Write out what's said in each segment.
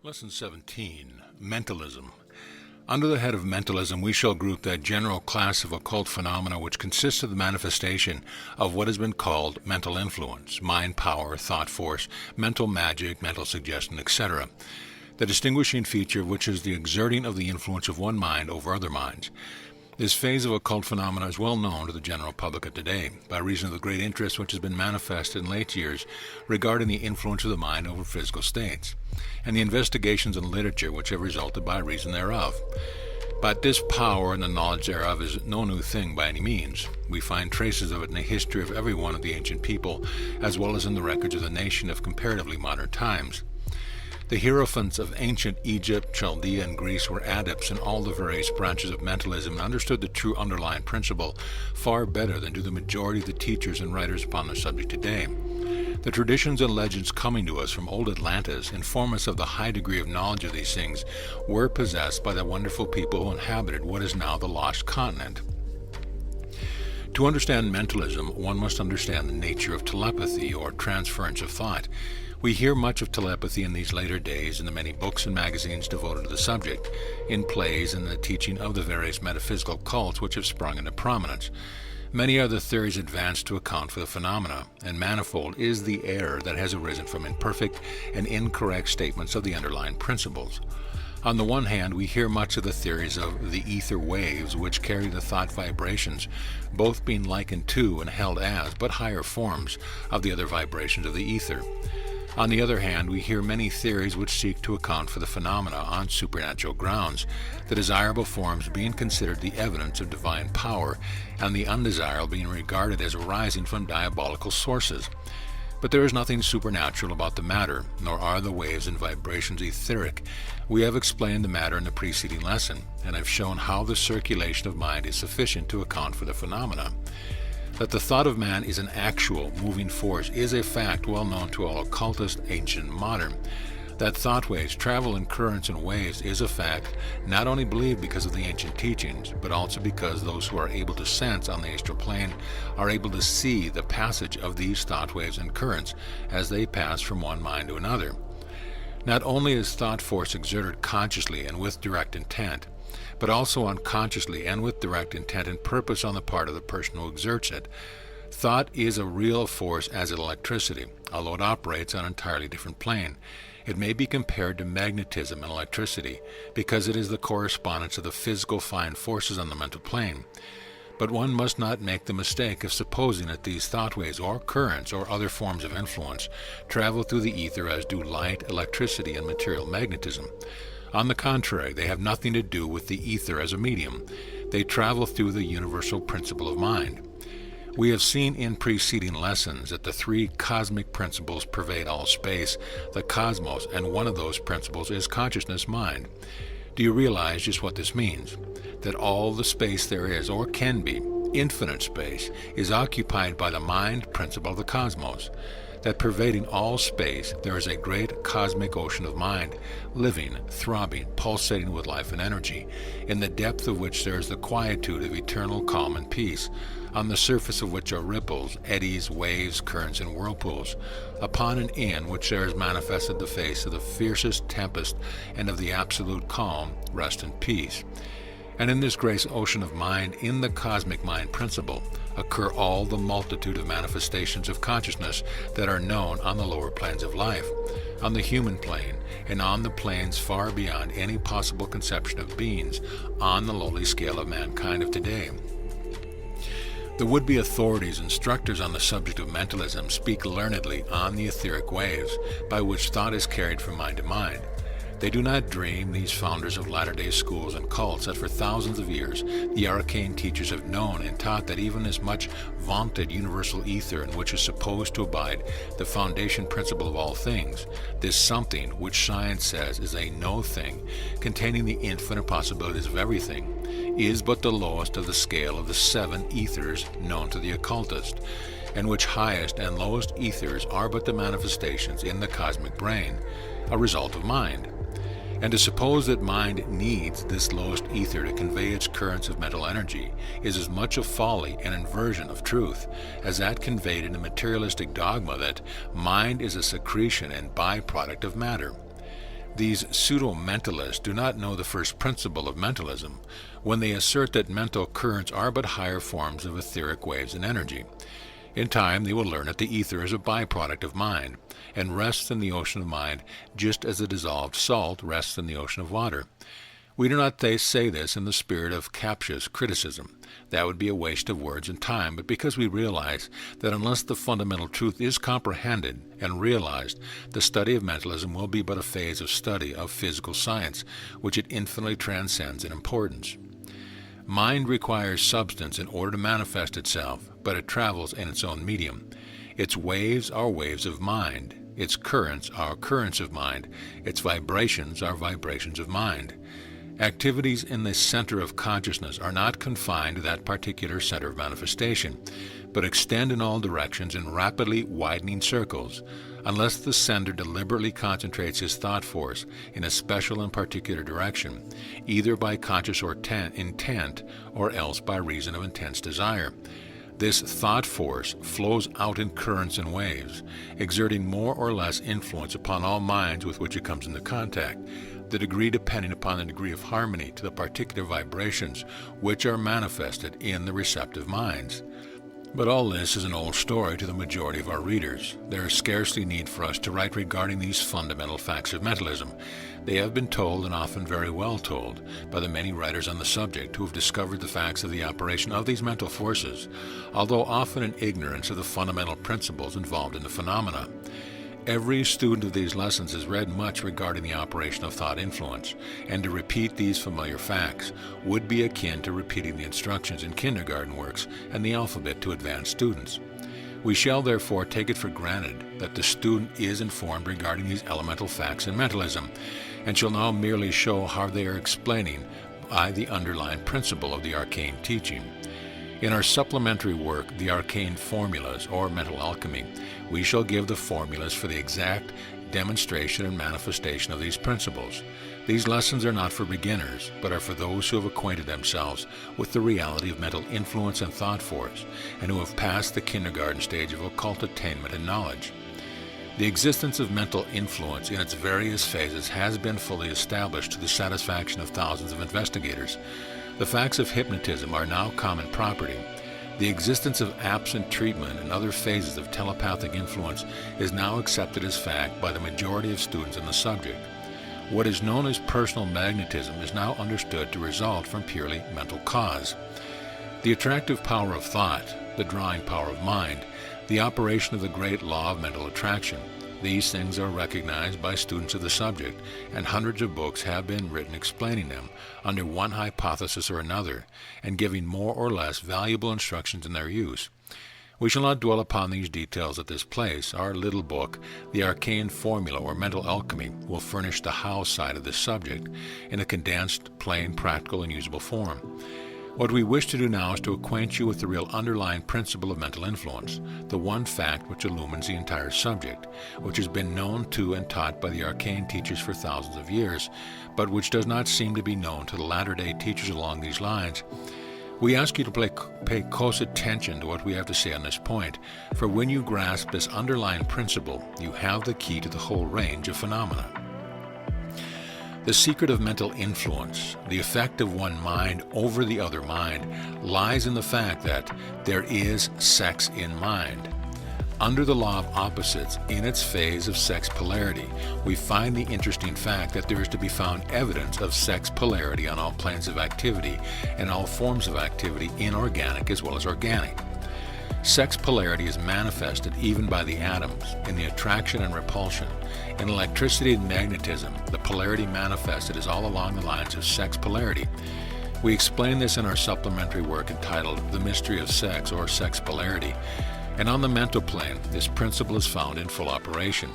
Lesson 17, Mentalism. Under the head of mentalism, we shall group that general class of occult phenomena which consists of the manifestation of what has been called mental influence, mind power, thought force, mental magic, mental suggestion, etc. The distinguishing feature of which is the exerting of the influence of one mind over other minds. This phase of occult phenomena is well known to the general public of today, by reason of the great interest which has been manifested in late years regarding the influence of the mind over physical states, and the investigations in literature which have resulted by reason thereof. But this power and the knowledge thereof is no new thing by any means. We find traces of it in the history of every one of the ancient people, as well as in the records of the nation of comparatively modern times. The hierophants of ancient Egypt, Chaldea, and Greece were adepts in all the various branches of mentalism and understood the true underlying principle far better than do the majority of the teachers and writers upon the subject today. The traditions and legends coming to us from old Atlantis inform us of the high degree of knowledge of these things were possessed by the wonderful people who inhabited what is now the lost continent. To understand mentalism, one must understand the nature of telepathy, or transference of thought. We hear much of telepathy in these later days in the many books and magazines devoted to the subject, in plays and the teaching of the various metaphysical cults which have sprung into prominence. Many are the theories advanced to account for the phenomena, and manifold is the error that has arisen from imperfect and incorrect statements of the underlying principles. On the one hand, we hear much of the theories of the ether waves which carry the thought vibrations, both being likened to and held as but higher forms of the other vibrations of the ether. On the other hand, we hear many theories which seek to account for the phenomena on supernatural grounds, the desirable forms being considered the evidence of divine power, and the undesirable being regarded as arising from diabolical sources. But there is nothing supernatural about the matter, nor are the waves and vibrations etheric. We have explained the matter in the preceding lesson, and have shown how the circulation of mind is sufficient to account for the phenomena. That the thought of man is an actual, moving force is a fact well known to all occultists, ancient and modern. That thought waves travel in currents and waves is a fact not only believed because of the ancient teachings, but also because those who are able to sense on the astral plane are able to see the passage of these thought waves and currents as they pass from one mind to another. Not only is thought force exerted consciously and with direct intent, but also unconsciously and with direct intent and purpose on the part of the person who exerts it. Thought is a real force as electricity, although it operates on an entirely different plane. It may be compared to magnetism and electricity, because it is the correspondence of the physical fine forces on the mental plane. But one must not make the mistake of supposing that these thought waves or currents or other forms of influence travel through the ether as do light, electricity, and material magnetism. On the contrary, they have nothing to do with the ether as a medium. They travel through the universal principle of mind. We have seen in preceding lessons that the three cosmic principles pervade all space, the cosmos, and one of those principles is consciousness mind. Do you realize just what this means? That all the space there is, or can be, infinite space, is occupied by the mind principle of the cosmos. That pervading all space there is a great cosmic ocean of mind, living, throbbing, pulsating with life and energy, in the depth of which there is the quietude of eternal calm and peace, on the surface of which are ripples, eddies, waves, currents, and whirlpools, upon and in which there is manifested the face of the fiercest tempest and of the absolute calm, rest, and peace. And in this great ocean of mind, in the cosmic mind principle, occur all the multitude of manifestations of consciousness that are known on the lower planes of life, on the human plane, and on the planes far beyond any possible conception of beings, on the lowly scale of mankind of today. The would-be authorities, instructors on the subject of mentalism, speak learnedly on the etheric waves by which thought is carried from mind to mind. They do not dream, these founders of latter-day schools and cults, that for thousands of years the arcane teachers have known and taught that even as much vaunted universal ether in which is supposed to abide the foundation principle of all things, this something which science says is a no thing, containing the infinite possibilities of everything, is but the lowest of the scale of the 7 ethers known to the occultist, and which highest and lowest ethers are but the manifestations in the cosmic brain, a result of mind. And to suppose that mind needs this lowest ether to convey its currents of mental energy is as much a folly and inversion of truth as that conveyed in the materialistic dogma that mind is a secretion and byproduct of matter. These pseudo-mentalists do not know the first principle of mentalism when they assert that mental currents are but higher forms of etheric waves and energy. In time, they will learn that the ether is a byproduct of mind and rests in the ocean of mind just as the dissolved salt rests in the ocean of water. We do not say this in the spirit of captious criticism. That would be a waste of words and time, but because we realize that unless the fundamental truth is comprehended and realized, the study of mentalism will be but a phase of study of physical science, which it infinitely transcends in importance. Mind requires substance in order to manifest itself, but it travels in its own medium. Its waves are waves of mind. Its currents are currents of mind. Its vibrations are vibrations of mind. Activities in the center of consciousness are not confined to that particular center of manifestation, but extend in all directions in rapidly widening circles, unless the sender deliberately concentrates his thought force in a special and particular direction, either by conscious or intent, or else by reason of intense desire. This thought force flows out in currents and waves, exerting more or less influence upon all minds with which it comes into contact, the degree depending upon the degree of harmony to the particular vibrations which are manifested in the receptive minds. But all this is an old story to the majority of our readers. There is scarcely need for us to write regarding these fundamental facts of mentalism. They have been told, and often very well told, by the many writers on the subject who have discovered the facts of the operation of these mental forces, although often in ignorance of the fundamental principles involved in the phenomena. Every student of these lessons has read much regarding the operation of thought influence, and to repeat these familiar facts would be akin to repeating the instructions in kindergarten works and the alphabet to advanced students. We shall therefore take it for granted that the student is informed regarding these elemental facts in mentalism, and shall now merely show how they are explaining by the underlying principle of the arcane teaching. In our supplementary work, The Arcane Formulas, or Mental Alchemy, we shall give the formulas for the exact demonstration and manifestation of these principles. These lessons are not for beginners, but are for those who have acquainted themselves with the reality of mental influence and thought force, and who have passed the kindergarten stage of occult attainment and knowledge. The existence of mental influence in its various phases has been fully established to the satisfaction of thousands of investigators. The facts of hypnotism are now common property. The existence of absent treatment and other phases of telepathic influence is now accepted as fact by the majority of students on the subject. What is known as personal magnetism is now understood to result from purely mental cause. The attractive power of thought, the drawing power of mind, the operation of the great law of mental attraction. These things are recognized by students of the subject, and hundreds of books have been written explaining them under one hypothesis or another, and giving more or less valuable instructions in their use. We shall not dwell upon these details at this place. Our little book, The Arcane Formula or Mental Alchemy, will furnish the how side of this subject in a condensed, plain, practical, and usable form. What we wish to do now is to acquaint you with the real underlying principle of mental influence, the one fact which illumines the entire subject, which has been known to and taught by the arcane teachers for thousands of years, but which does not seem to be known to the latter-day teachers along these lines. We ask you to pay close attention to what we have to say on this point, for when you grasp this underlying principle, you have the key to the whole range of phenomena. The secret of mental influence, the effect of one mind over the other mind, lies in the fact that there is sex in mind. Under the law of opposites, in its phase of sex polarity, we find the interesting fact that there is to be found evidence of sex polarity on all planes of activity and all forms of activity, inorganic as well as organic. Sex polarity is manifested even by the atoms, in the attraction and repulsion. In electricity and magnetism, the polarity manifested is all along the lines of sex polarity. We explain this in our supplementary work entitled The Mystery of Sex, or Sex Polarity. And on the mental plane, this principle is found in full operation.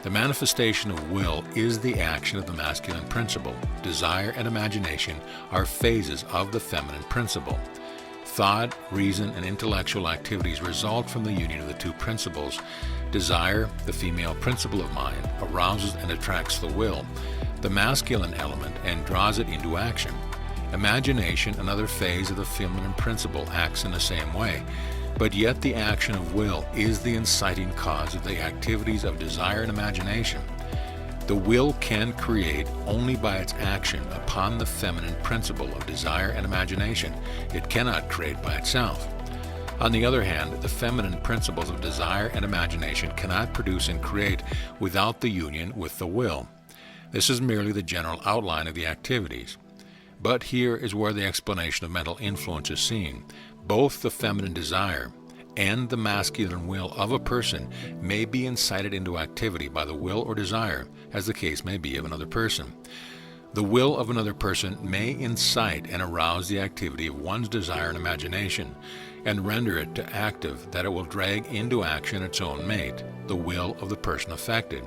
The manifestation of will is the action of the masculine principle. Desire and imagination are phases of the feminine principle. Thought, reason, and intellectual activities result from the union of the two principles. Desire, the female principle of mind, arouses and attracts the will, the masculine element, and draws it into action. Imagination, another phase of the feminine principle, acts in the same way, but yet the action of will is the inciting cause of the activities of desire and imagination. The will can create only by its action upon the feminine principle of desire and imagination. It cannot create by itself. On the other hand, the feminine principles of desire and imagination cannot produce and create without the union with the will. This is merely the general outline of the activities. But here is where the explanation of mental influence is seen. Both the feminine desire and the masculine will of a person may be incited into activity by the will or desire, as the case may be of another person. The will of another person may incite and arouse the activity of one's desire and imagination, and render it to active that it will drag into action its own mate, the will of the person affected.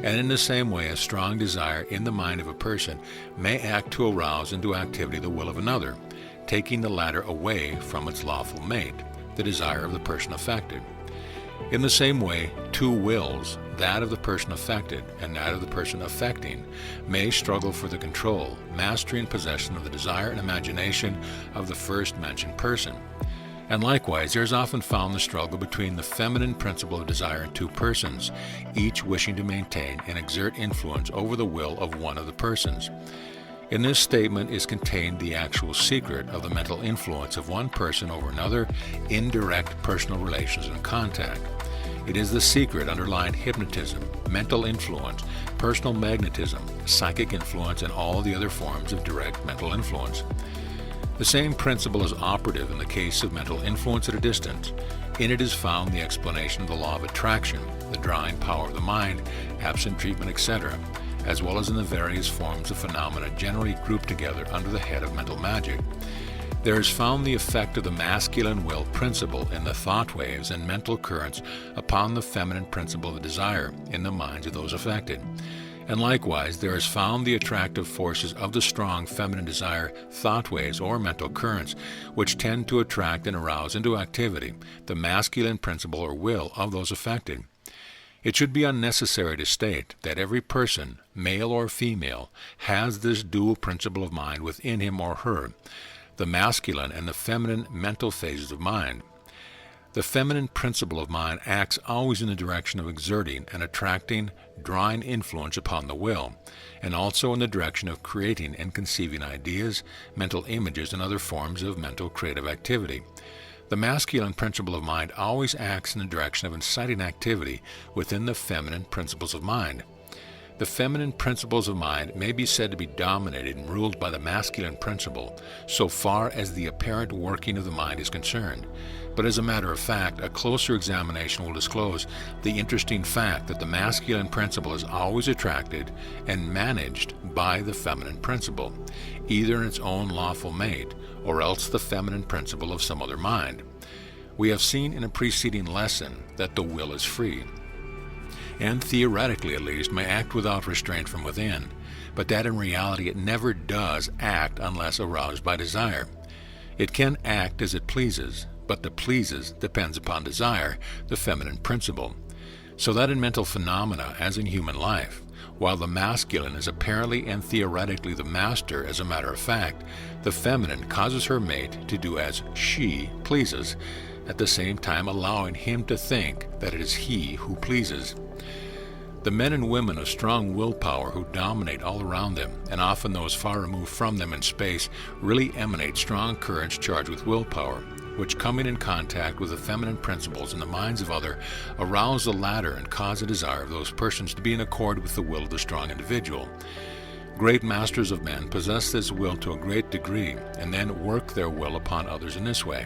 And in the same way, a strong desire in the mind of a person may act to arouse into activity the will of another, taking the latter away from its lawful mate, the desire of the person affected. In the same way, two wills, that of the person affected and that of the person affecting, may struggle for the control, mastery, and possession of the desire and imagination of the first mentioned person. And likewise, there is often found the struggle between the feminine principle of desire in two persons, each wishing to maintain and exert influence over the will of one of the persons. In this statement is contained the actual secret of the mental influence of one person over another in direct personal relations and contact. It is the secret underlying hypnotism, mental influence, personal magnetism, psychic influence, and all the other forms of direct mental influence. The same principle is operative in the case of mental influence at a distance. In it is found the explanation of the law of attraction, the drawing power of the mind, absent treatment, etc., as well as in the various forms of phenomena generally grouped together under the head of mental magic. There is found the effect of the masculine will principle in the thought waves and mental currents upon the feminine principle of desire in the minds of those affected. And likewise, there is found the attractive forces of the strong feminine desire thought waves or mental currents, which tend to attract and arouse into activity the masculine principle or will of those affected. It should be unnecessary to state that every person, male or female, has this dual principle of mind within him or her, the masculine and the feminine mental phases of mind. The feminine principle of mind acts always in the direction of exerting and attracting, drawing influence upon the will, and also in the direction of creating and conceiving ideas, mental images, and other forms of mental creative activity. The masculine principle of mind always acts in the direction of inciting activity within the feminine principles of mind. The feminine principles of mind may be said to be dominated and ruled by the masculine principle so far as the apparent working of the mind is concerned. But as a matter of fact, a closer examination will disclose the interesting fact that the masculine principle is always attracted and managed by the feminine principle, either in its own lawful mate or else the feminine principle of some other mind. We have seen in a preceding lesson that the will is free, and theoretically at least may act without restraint from within, but that in reality it never does act unless aroused by desire. It can act as it pleases, but the pleases depends upon desire, the feminine principle. So that in mental phenomena, as in human life, while the masculine is apparently and theoretically the master as a matter of fact, the feminine causes her mate to do as she pleases, at the same time allowing him to think that it is he who pleases. The men and women of strong willpower who dominate all around them, and often those far removed from them in space, really emanate strong currents charged with willpower, which, coming in contact with the feminine principles in the minds of others, arouse the latter and cause a desire of those persons to be in accord with the will of the strong individual. Great masters of men possess this will to a great degree, and then work their will upon others in this way.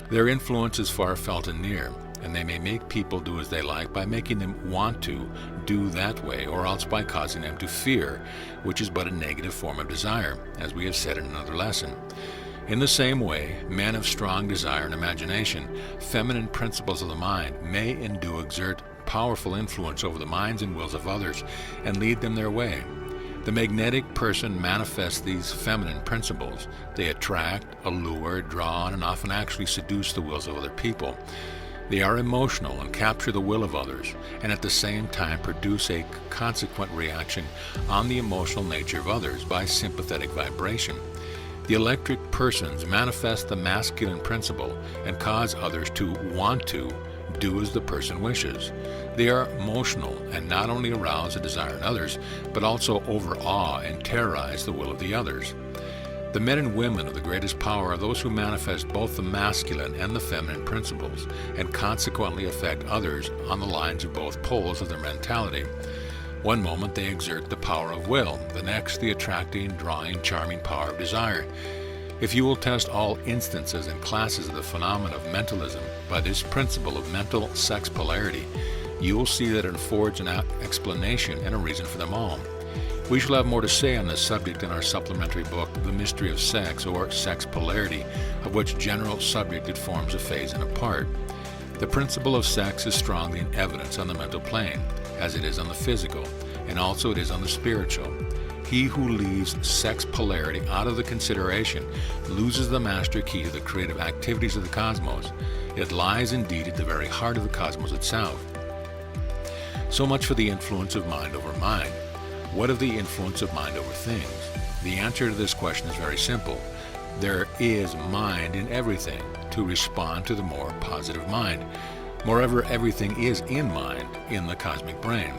Their influence is far felt and near, and they may make people do as they like by making them want to do that way, or else by causing them to fear, which is but a negative form of desire, as we have said in another lesson. In the same way, men of strong desire and imagination, feminine principles of the mind, may and do exert powerful influence over the minds and wills of others and lead them their way. The magnetic person manifests these feminine principles. They attract, allure, draw on, and often actually seduce the wills of other people. They are emotional and capture the will of others, and at the same time produce a consequent reaction on the emotional nature of others by sympathetic vibration. The electric persons manifest the masculine principle and cause others to want to do as the person wishes. They are emotional and not only arouse a desire in others, but also overawe and terrorize the will of the others. The men and women of the greatest power are those who manifest both the masculine and the feminine principles, and consequently affect others on the lines of both poles of their mentality. One moment they exert the power of will, the next the attracting, drawing, charming power of desire. If you will test all instances and classes of the phenomenon of mentalism by this principle of mental sex polarity, you will see that it affords an explanation and a reason for them all. We shall have more to say on this subject in our supplementary book, The Mystery of Sex, or Sex Polarity, of which general subject it forms a phase and a part. The principle of sex is strongly in evidence on the mental plane, as it is on the physical, and also it is on the spiritual. He who leaves sex polarity out of the consideration loses the master key to the creative activities of the cosmos. It lies indeed at the very heart of the cosmos itself. So much for the influence of mind over mind. What of the influence of mind over things? The answer to this question is very simple. There is mind in everything to respond to the more positive mind. Moreover, everything is in mind, in the cosmic brain.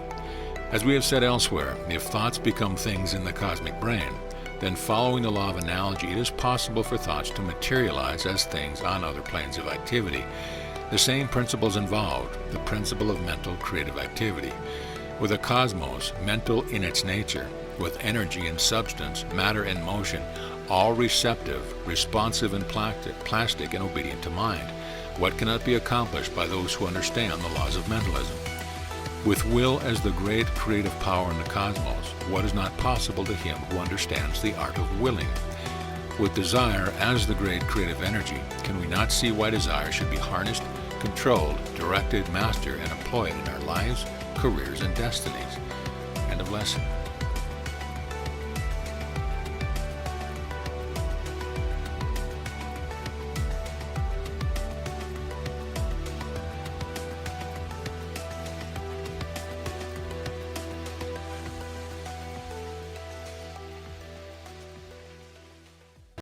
As we have said elsewhere, if thoughts become things in the cosmic brain, then following the law of analogy, it is possible for thoughts to materialize as things on other planes of activity. The same principle is involved, the principle of mental creative activity. With a cosmos, mental in its nature, with energy and substance, matter and motion, all receptive, responsive and plastic and obedient to mind, what cannot be accomplished by those who understand the laws of mentalism? With will as the great creative power in the cosmos, what is not possible to him who understands the art of willing? With desire as the great creative energy, can we not see why desire should be harnessed, controlled, directed, mastered, and employed in our lives, careers, and destinies? End of lesson.